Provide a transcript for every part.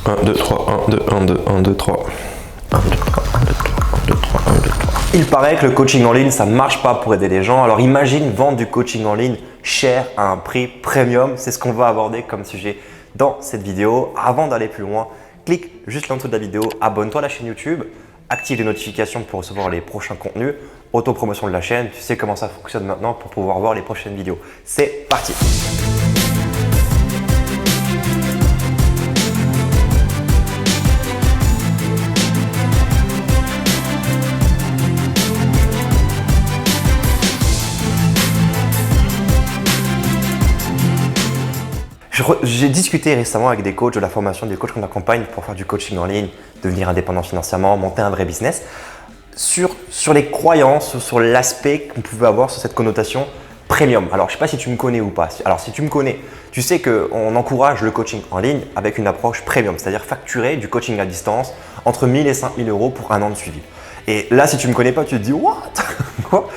1, 2, 3, 1, 2, 1, 2, 1, 2, 3. 1, 2, 3, 1, 2, 3, 1, 2, 3, 1, 2, 3. Il paraît que le coaching en ligne, ça ne marche pas pour aider les gens. Alors imagine vendre du coaching en ligne cher à un prix premium. C'est ce qu'on va aborder comme sujet dans cette vidéo. Avant d'aller plus loin, clique juste là en dessous de la vidéo, abonne-toi à la chaîne YouTube, active les notifications pour recevoir les prochains contenus, autopromotion de la chaîne. Tu sais comment ça fonctionne maintenant pour pouvoir voir les prochaines vidéos. C'est parti! J'ai discuté récemment avec des coachs de la formation, des coachs qu'on accompagne pour faire du coaching en ligne, devenir indépendant financièrement, monter un vrai business, sur les croyances, sur l'aspect qu'on pouvait avoir sur cette connotation premium. Alors, je ne sais pas si tu me connais ou pas. Alors, si tu me connais, tu sais qu'on encourage le coaching en ligne avec une approche premium, c'est-à-dire facturer du coaching à distance entre 1 000 et 5 000 euros pour un an de suivi. Et là, si tu ne me connais pas, tu te dis « What ?» Quoi ?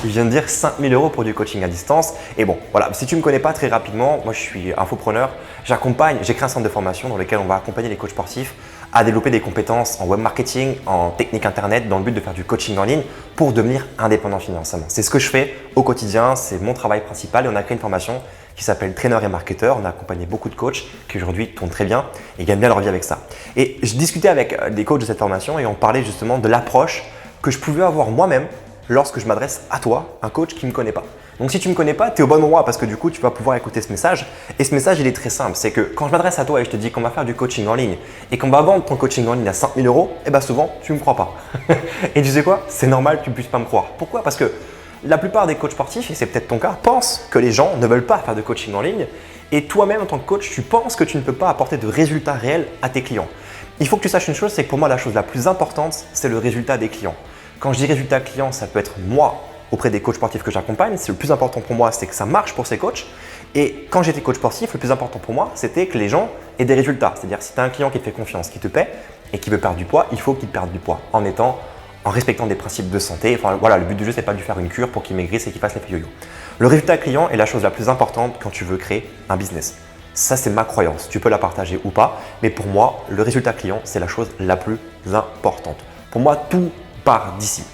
Je viens de dire 5 000 euros pour du coaching à distance. Et bon, voilà, si tu ne me connais pas très rapidement, moi je suis infopreneur. J'ai créé un centre de formation dans lequel on va accompagner les coachs sportifs à développer des compétences en web marketing, en technique internet, dans le but de faire du coaching en ligne pour devenir indépendant financièrement. C'est ce que je fais au quotidien, c'est mon travail principal et on a créé une formation qui s'appelle Traîneur et Marketeur. On a accompagné beaucoup de coachs qui aujourd'hui tournent très bien et gagnent bien leur vie avec ça. Et je discutais avec des coachs de cette formation et on parlait justement de l'approche que je pouvais avoir moi-même lorsque je m'adresse à toi, un coach qui ne me connaît pas. Donc si tu ne me connais pas, tu es au bon endroit parce que du coup, tu vas pouvoir écouter ce message. Et ce message, il est très simple. C'est que quand je m'adresse à toi et je te dis qu'on va faire du coaching en ligne et qu'on va vendre ton coaching en ligne à 5 000 euros, eh bien souvent, tu ne me crois pas. Et tu sais quoi? C'est normal que tu ne puisses pas me croire. Pourquoi? Parce que la plupart des coachs sportifs, et c'est peut-être ton cas, pensent que les gens ne veulent pas faire de coaching en ligne. Et toi-même, en tant que coach, tu penses que tu ne peux pas apporter de résultats réels à tes clients. Il faut que tu saches une chose, c'est que pour moi, la chose la plus importante, c'est le résultat des clients. Quand je dis résultat client, ça peut être moi auprès des coachs sportifs que j'accompagne. C'est le plus important pour moi, c'est que ça marche pour ces coachs. Et quand j'étais coach sportif, le plus important pour moi, c'était que les gens aient des résultats. C'est-à-dire si tu as un client qui te fait confiance, qui te paie et qui veut perdre du poids, il faut qu'il perde du poids en respectant des principes de santé. Enfin voilà, le but du jeu, c'est pas de lui faire une cure pour qu'il maigrisse et qu'il fasse l'effet yo-yo. Le résultat client est la chose la plus importante quand tu veux créer un business. Ça, c'est ma croyance. Tu peux la partager ou pas, mais pour moi, le résultat client, c'est la chose la plus importante. Pour moi, tout part d'ici.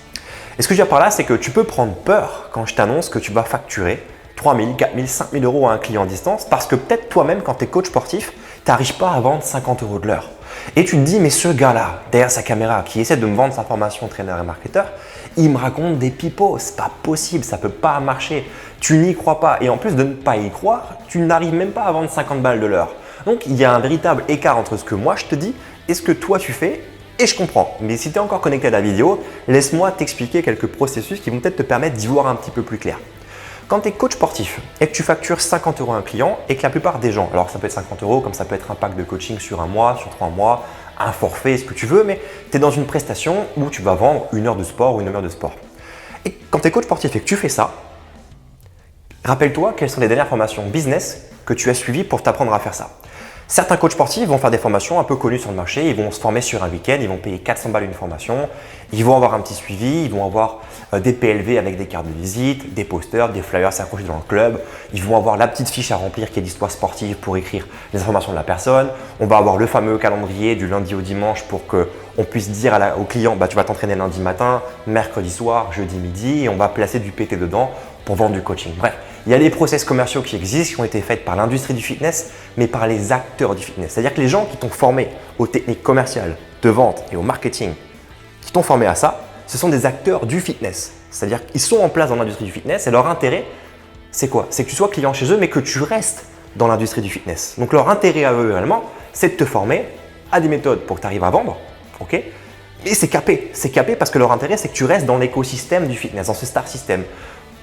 Et ce que je veux dire par là, c'est que tu peux prendre peur quand je t'annonce que tu vas facturer 3 000, 4 000, 5 000 euros à un client à distance parce que peut-être toi-même, quand tu es coach sportif, tu n'arrives pas à vendre 50 euros de l'heure. Et tu te dis, mais ce gars-là, derrière sa caméra, qui essaie de me vendre sa formation traîneur et marketeur, il me raconte des pipeaux. C'est pas possible, ça ne peut pas marcher. Tu n'y crois pas. Et en plus de ne pas y croire, tu n'arrives même pas à vendre 50 balles de l'heure. Donc, il y a un véritable écart entre ce que moi je te dis et ce que toi tu fais. Et je comprends, mais si tu es encore connecté à la vidéo, laisse-moi t'expliquer quelques processus qui vont peut-être te permettre d'y voir un petit peu plus clair. Quand tu es coach sportif et que tu factures 50 euros à un client et que la plupart des gens, alors ça peut être 50 euros comme ça peut être un pack de coaching sur un mois, sur 3 mois, un forfait, ce que tu veux, mais tu es dans une prestation où tu vas vendre 1 heure de sport ou 1 heure de sport. Et quand tu es coach sportif et que tu fais ça, rappelle-toi quelles sont les dernières formations business que tu as suivies pour t'apprendre à faire ça. Certains coachs sportifs vont faire des formations un peu connues sur le marché, ils vont se former sur un week-end, ils vont payer 400 balles une formation, ils vont avoir un petit suivi, ils vont avoir des PLV avec des cartes de visite, des posters, des flyers accrochés dans le club, ils vont avoir la petite fiche à remplir qui est l'histoire sportive pour écrire les informations de la personne, on va avoir le fameux calendrier du lundi au dimanche pour qu'on puisse dire au client tu vas t'entraîner lundi matin, mercredi soir, jeudi midi et on va placer du PT dedans pour vendre du coaching. Bref, il y a des process commerciaux qui existent, qui ont été faits par l'industrie du fitness, mais par les acteurs du fitness. C'est-à-dire que les gens qui t'ont formé aux techniques commerciales, de vente et au marketing, qui t'ont formé à ça, ce sont des acteurs du fitness. C'est-à-dire qu'ils sont en place dans l'industrie du fitness et leur intérêt, c'est quoi? C'est que tu sois client chez eux, mais que tu restes dans l'industrie du fitness. Donc leur intérêt à eux réellement, c'est de te former à des méthodes pour que tu arrives à vendre. Ok? Et c'est capé. C'est capé parce que leur intérêt, c'est que tu restes dans l'écosystème du fitness, dans ce star system.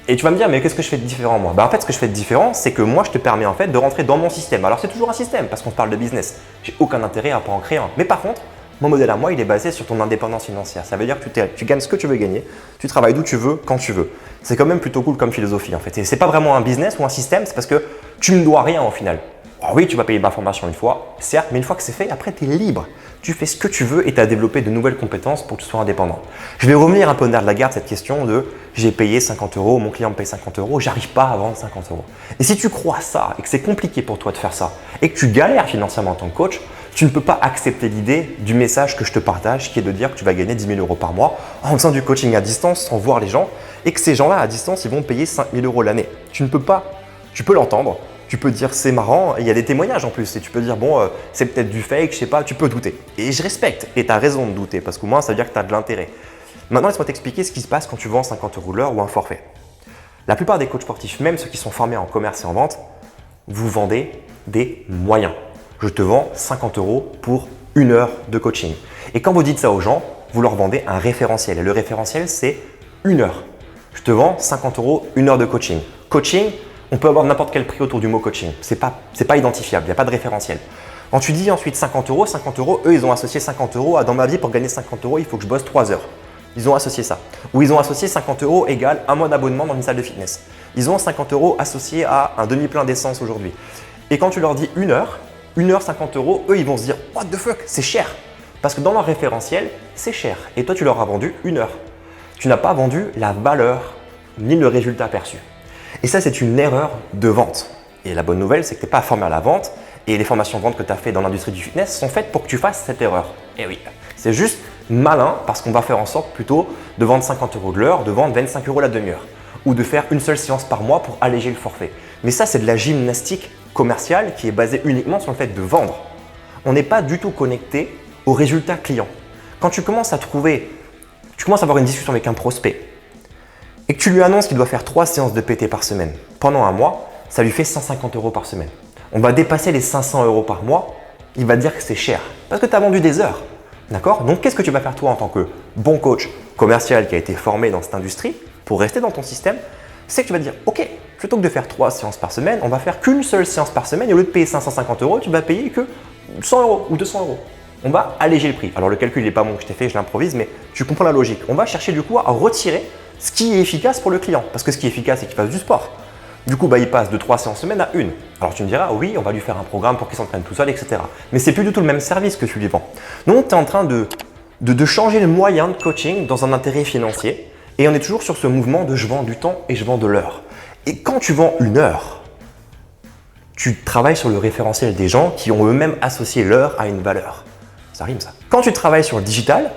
Et tu vas me dire, mais qu'est-ce que je fais de différent moi? En fait, ce que je fais de différent, c'est que moi, je te permets en fait de rentrer dans mon système. Alors, c'est toujours un système parce qu'on parle de business. J'ai aucun intérêt à pas en créer un. Mais par contre, mon modèle à moi, il est basé sur ton indépendance financière. Ça veut dire que tu gagnes ce que tu veux gagner, tu travailles d'où tu veux, quand tu veux. C'est quand même plutôt cool comme philosophie en fait. Et c'est pas vraiment un business ou un système, c'est parce que tu me dois rien au final. Alors oui, tu vas payer ma formation une fois, certes, mais une fois que c'est fait, après, tu es libre. Tu fais ce que tu veux et tu as développé de nouvelles compétences pour que tu sois indépendant. Je vais revenir un peu au nerf de la guerre cette question de j'ai payé 50 euros, mon client me paye 50 euros, j'arrive pas à vendre 50 euros. Et si tu crois ça et que c'est compliqué pour toi de faire ça et que tu galères financièrement en tant que coach, tu ne peux pas accepter l'idée du message que je te partage qui est de dire que tu vas gagner 10 000 euros par mois en faisant du coaching à distance sans voir les gens et que ces gens-là à distance, ils vont payer 5 000 euros l'année. Tu ne peux pas, tu peux l'entendre. Tu peux dire c'est marrant, et il y a des témoignages en plus, et tu peux dire bon, c'est peut-être du fake, je sais pas, tu peux douter. Et je respecte, et tu as raison de douter, parce qu'au moins ça veut dire que tu as de l'intérêt. Maintenant, laisse-moi t'expliquer ce qui se passe quand tu vends 50 euros l'heure ou un forfait. La plupart des coachs sportifs, même ceux qui sont formés en commerce et en vente, vous vendez des moyens. Je te vends 50 euros pour une heure de coaching. Et quand vous dites ça aux gens, vous leur vendez un référentiel, et le référentiel c'est une heure. Je te vends 50 euros, une heure de coaching. Coaching, on peut avoir n'importe quel prix autour du mot coaching. C'est pas identifiable, il n'y a pas de référentiel. Quand tu dis ensuite 50 euros, eux, ils ont associé 50 euros à dans ma vie, pour gagner 50 euros, il faut que je bosse 3 heures. Ils ont associé ça. Ou ils ont associé 50 euros égale un mois d'abonnement dans une salle de fitness. Ils ont 50 euros associé à un demi-plein d'essence aujourd'hui. Et quand tu leur dis une heure 50 euros, eux, ils vont se dire « What the fuck, c'est cher !» Parce que dans leur référentiel, c'est cher. Et toi, tu leur as vendu une heure. Tu n'as pas vendu la valeur ni le résultat perçu. Et ça, c'est une erreur de vente. Et la bonne nouvelle, c'est que tu n'es pas formé à la vente et les formations de vente que tu as fait dans l'industrie du fitness sont faites pour que tu fasses cette erreur. Et oui, c'est juste malin parce qu'on va faire en sorte plutôt de vendre 50 euros de l'heure, de vendre 25 euros la demi-heure ou de faire une seule séance par mois pour alléger le forfait. Mais ça, c'est de la gymnastique commerciale qui est basée uniquement sur le fait de vendre. On n'est pas du tout connecté au résultat client. Quand tu commences à avoir une discussion avec un prospect et que tu lui annonces qu'il doit faire 3 séances de PT par semaine pendant un mois, ça lui fait 150 euros par semaine. On va dépasser les 500 euros par mois, il va dire que c'est cher parce que tu as vendu des heures. D'accord? Donc, qu'est-ce que tu vas faire toi en tant que bon coach commercial qui a été formé dans cette industrie pour rester dans ton système? C'est que tu vas dire, ok, plutôt que de faire 3 séances par semaine, on va faire qu'une seule séance par semaine et au lieu de payer 550 euros, tu vas payer que 100 euros ou 200 euros. On va alléger le prix. Alors, le calcul n'est pas bon que je t'ai fait, je l'improvise, mais tu comprends la logique. On va chercher du coup à retirer ce qui est efficace pour le client. Parce que ce qui est efficace, c'est qu'il fasse du sport. Du coup, il passe de 3 séances semaine à une. Alors tu me diras, oui, on va lui faire un programme pour qu'il s'entraîne tout seul, etc. Mais c'est plus du tout le même service que tu lui vends. Donc, tu es en train de changer le moyen de coaching dans un intérêt financier. Et on est toujours sur ce mouvement de je vends du temps et je vends de l'heure. Et quand tu vends une heure, tu travailles sur le référentiel des gens qui ont eux-mêmes associé l'heure à une valeur. Ça rime ça. Quand tu travailles sur le digital,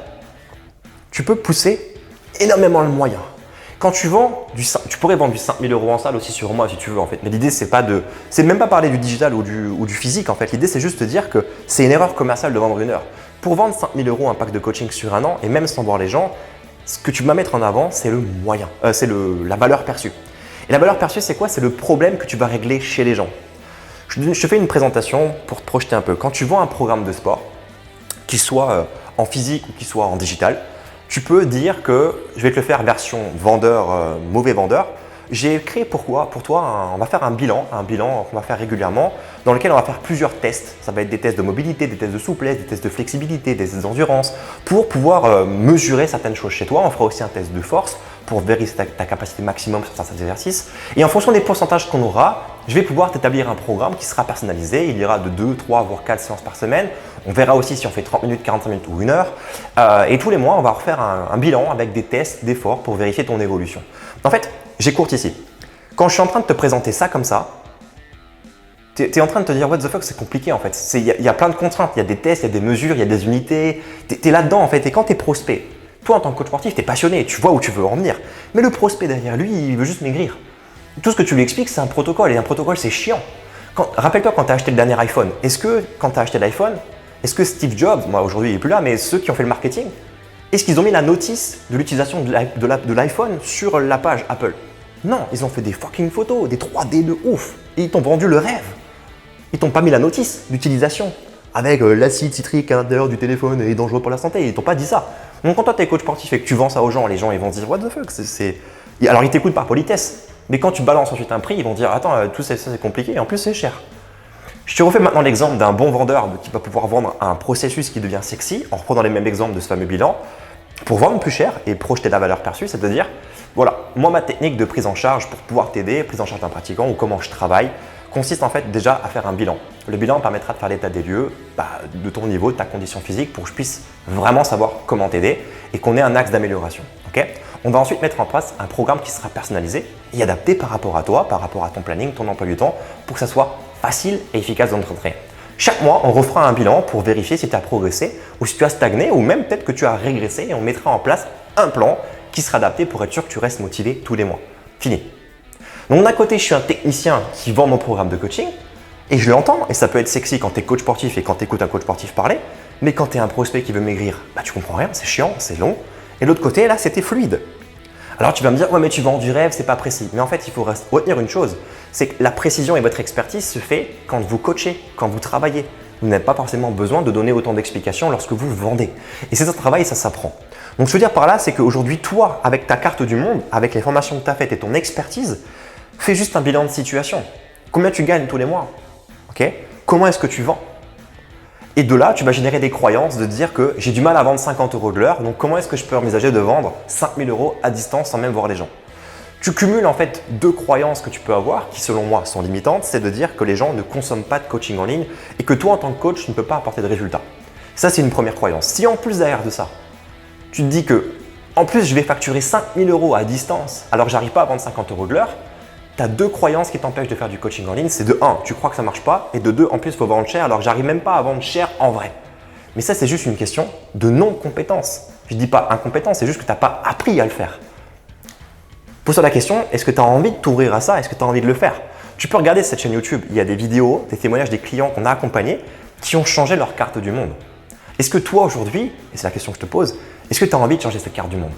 tu peux pousser énormément le moyen. Quand tu pourrais vendre du 5 000 euros en salle aussi sur moi si tu veux en fait. Mais l'idée c'est même pas parler du digital ou du physique en fait. L'idée c'est juste de dire que c'est une erreur commerciale de vendre une heure. Pour vendre 5 000 euros un pack de coaching sur un an et même sans voir les gens, ce que tu vas mettre en avant c'est le moyen, la valeur perçue. Et la valeur perçue c'est quoi? C'est le problème que tu vas régler chez les gens. Je te fais une présentation pour te projeter un peu. Quand tu vends un programme de sport, qu'il soit en physique ou qu'il soit en digital, tu peux dire que je vais te le faire version vendeur, mauvais vendeur. J'ai créé pour toi, on va faire un bilan qu'on va faire régulièrement dans lequel on va faire plusieurs tests. Ça va être des tests de mobilité, des tests de souplesse, des tests de flexibilité, des tests d'endurance pour pouvoir mesurer certaines choses chez toi. On fera aussi un test de force pour vérifier ta capacité maximum sur certains exercices. Et en fonction des pourcentages qu'on aura, je vais pouvoir t'établir un programme qui sera personnalisé. Il ira de 2, 3, voire 4 séances par semaine. On verra aussi si on fait 30 minutes, 45 minutes ou 1 heure. Et tous les mois, on va refaire un bilan avec des tests d'efforts pour vérifier ton évolution. En fait, j'écourte ici. Quand je suis en train de te présenter ça comme ça, tu es en train de te dire what the fuck, c'est compliqué en fait. Il y a plein de contraintes, il y a des tests, il y a des mesures, il y a des unités. Tu es là-dedans en fait. Et quand tu es prospect, toi en tant que coach sportif, tu es passionné, tu vois où tu veux en venir. Mais le prospect derrière lui, il veut juste maigrir. Tout ce que tu lui expliques, c'est un protocole. Et un protocole, c'est chiant. Rappelle-toi quand tu as acheté le dernier iPhone. Est-ce que quand tu as acheté l'iPhone, est-ce que Steve Jobs, moi aujourd'hui il n'est plus là, mais ceux qui ont fait le marketing, est-ce qu'ils ont mis la notice de l'utilisation de l'iPhone sur la page Apple? Non, ils ont fait des fucking photos, des 3D de ouf. Et ils t'ont vendu le rêve. Ils t'ont pas mis la notice d'utilisation avec l'acide citrique à l'intérieur du téléphone est dangereux pour la santé. Ils t'ont pas dit ça. Donc quand toi tu es coach sportif et que tu vends ça aux gens, les gens ils vont se dire what the fuck, Alors ils t'écoutent par politesse. Mais quand tu balances ensuite un prix, ils vont dire attends, tout ça c'est compliqué et en plus c'est cher. Je te refais maintenant l'exemple d'un bon vendeur qui va pouvoir vendre un processus qui devient sexy en reprenant les mêmes exemples de ce fameux bilan pour vendre plus cher et projeter la valeur perçue, c'est-à-dire voilà, moi ma technique de prise en charge pour pouvoir t'aider, prise en charge d'un pratiquant ou comment je travaille, consiste en fait déjà à faire un bilan. Le bilan permettra de faire l'état des lieux de ton niveau, de ta condition physique pour que je puisse vraiment savoir comment t'aider et qu'on ait un axe d'amélioration. Okay, on va ensuite mettre en place un programme qui sera personnalisé et adapté par rapport à toi, par rapport à ton planning, ton emploi du temps pour que ça soit facile et efficace dans notre entrée. Chaque mois, on refera un bilan pour vérifier si tu as progressé ou si tu as stagné ou même peut-être que tu as régressé et on mettra en place un plan qui sera adapté pour être sûr que tu restes motivé tous les mois. Fini. Donc d'un côté, je suis un technicien qui vend mon programme de coaching et je l'entends et ça peut être sexy quand tu es coach sportif et quand tu écoutes un coach sportif parler, mais quand tu es un prospect qui veut maigrir, tu comprends rien, c'est chiant, c'est long. Et de l'autre côté, là, c'était fluide. Alors tu vas me dire, ouais mais tu vends du rêve, c'est pas précis. Mais en fait, il faut retenir une chose, c'est que la précision et votre expertise se fait quand vous coachez, quand vous travaillez. Vous n'avez pas forcément besoin de donner autant d'explications lorsque vous vendez. Et c'est un travail, ça s'apprend. Donc ce que je veux dire par là, c'est qu'aujourd'hui, toi, avec ta carte du monde, avec les formations que tu as faites et ton expertise, fais juste un bilan de situation. Combien tu gagnes tous les mois? Okay, comment est-ce que tu vends? Et de là, tu vas générer des croyances de dire que j'ai du mal à vendre 50 € de l'heure, donc comment est-ce que je peux envisager de vendre 5 000 € à distance sans même voir les gens? Tu cumules en fait deux croyances que tu peux avoir qui selon moi sont limitantes, c'est de dire que les gens ne consomment pas de coaching en ligne et que toi en tant que coach, tu ne peux pas apporter de résultats. Ça, c'est une première croyance. Si en plus derrière de ça, tu te dis que en plus je vais facturer 5 000 € à distance alors que j'arrive pas à vendre 50 € de l'heure, tu as deux croyances qui t'empêchent de faire du coaching en ligne. C'est de 1, tu crois que ça ne marche pas et de 2, en plus, il faut vendre cher alors que j'arrive même pas à vendre cher en vrai. Mais ça, c'est juste une question de non-compétence. Je ne dis pas incompétence, c'est juste que tu n'as pas appris à le faire. Pose-toi la question, est-ce que tu as envie de t'ouvrir à ça? Est-ce que tu as envie de le faire? Tu peux regarder cette chaîne YouTube, il y a des vidéos, des témoignages des clients qu'on a accompagnés qui ont changé leur carte du monde. Est-ce que toi aujourd'hui, et c'est la question que je te pose, est-ce que tu as envie de changer cette carte du monde?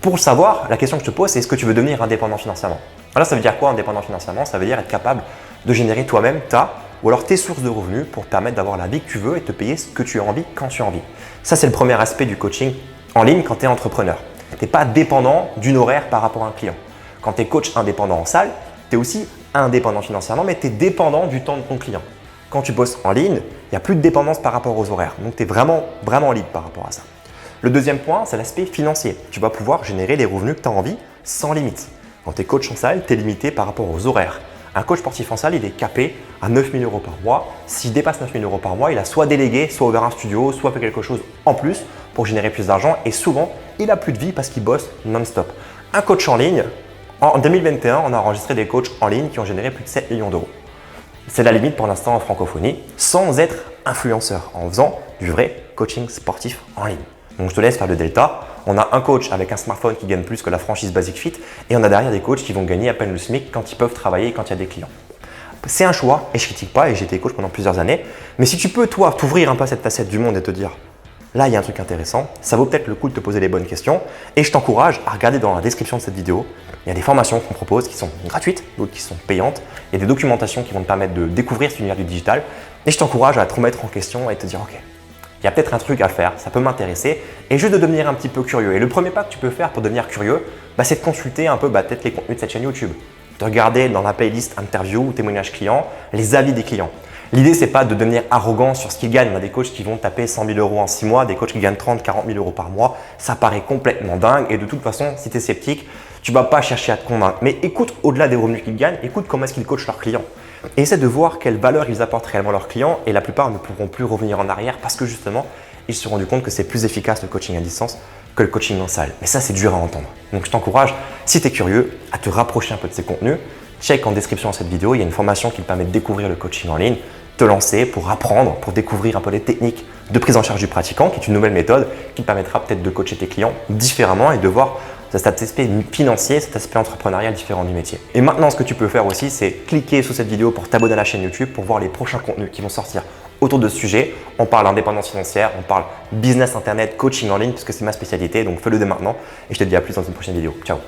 Pour le savoir, la question que je te pose, c'est est-ce que tu veux devenir indépendant financièrement? Alors ça veut dire quoi indépendant financièrement? Ça veut dire être capable de générer toi-même ou alors tes sources de revenus pour te permettre d'avoir la vie que tu veux et te payer ce que tu as envie quand tu as envie. Ça, c'est le premier aspect du coaching en ligne quand tu es entrepreneur. Tu n'es pas dépendant d'une horaire par rapport à un client. Quand tu es coach indépendant en salle, tu es aussi indépendant financièrement, mais tu es dépendant du temps de ton client. Quand tu bosses en ligne, il n'y a plus de dépendance par rapport aux horaires. Donc, tu es vraiment libre par rapport à ça. Le deuxième point, c'est l'aspect financier. Tu vas pouvoir générer les revenus que tu as envie sans limite. Quand tu es coach en salle, tu es limité par rapport aux horaires. Un coach sportif en salle, il est capé à 9 000 € par mois. S'il dépasse 9 000 € par mois, il a soit délégué, soit ouvert un studio, soit fait quelque chose en plus pour générer plus d'argent. Et souvent, il n'a plus de vie parce qu'il bosse non-stop. Un coach en ligne, en 2021, on a enregistré des coachs en ligne qui ont généré plus de 7 millions d'euros. C'est la limite pour l'instant en francophonie, sans être influenceur, en faisant du vrai coaching sportif en ligne. Donc je te laisse faire le delta. On a un coach avec un smartphone qui gagne plus que la franchise Basic Fit et on a derrière des coachs qui vont gagner à peine le SMIC quand ils peuvent travailler et quand il y a des clients. C'est un choix et je ne critique pas et j'ai été coach pendant plusieurs années. Mais si tu peux, toi, t'ouvrir un peu à cette facette du monde et te dire là, il y a un truc intéressant, ça vaut peut-être le coup de te poser les bonnes questions et je t'encourage à regarder dans la description de cette vidéo. Il y a des formations qu'on propose qui sont gratuites, d'autres qui sont payantes. Il y a des documentations qui vont te permettre de découvrir cet univers du digital et je t'encourage à te remettre en question et te dire ok, il y a peut-être un truc à faire, ça peut m'intéresser et juste de devenir un petit peu curieux. Et le premier pas que tu peux faire pour devenir curieux, c'est de consulter un peu peut-être les contenus de cette chaîne YouTube. De regarder dans la playlist interview ou témoignages clients, les avis des clients. L'idée, c'est pas de devenir arrogant sur ce qu'ils gagnent. On a des coachs qui vont taper 100 000 € en 6 mois, des coachs qui gagnent 30 000, 40 000 € par mois. Ça paraît complètement dingue et de toute façon, si tu es sceptique, tu vas pas chercher à te convaincre. Mais écoute au-delà des revenus qu'ils gagnent, écoute comment est-ce qu'ils coachent leurs clients. Et essaie de voir quelle valeur ils apportent réellement à leurs clients et la plupart ne pourront plus revenir en arrière parce que justement, ils se sont rendus compte que c'est plus efficace le coaching à distance que le coaching en salle. Mais ça, c'est dur à entendre. Donc, je t'encourage, si tu es curieux, à te rapprocher un peu de ces contenus. Check en description de cette vidéo, il y a une formation qui te permet de découvrir le coaching en ligne, te lancer pour apprendre, pour découvrir un peu les techniques de prise en charge du pratiquant, qui est une nouvelle méthode qui te permettra peut-être de coacher tes clients différemment et de voir cet aspect financier, cet aspect entrepreneurial différent du métier. Et maintenant, ce que tu peux faire aussi, c'est cliquer sous cette vidéo pour t'abonner à la chaîne YouTube pour voir les prochains contenus qui vont sortir autour de ce sujet. On parle indépendance financière, on parle business internet, coaching en ligne, puisque c'est ma spécialité. Donc fais-le dès maintenant et je te dis à plus dans une prochaine vidéo. Ciao!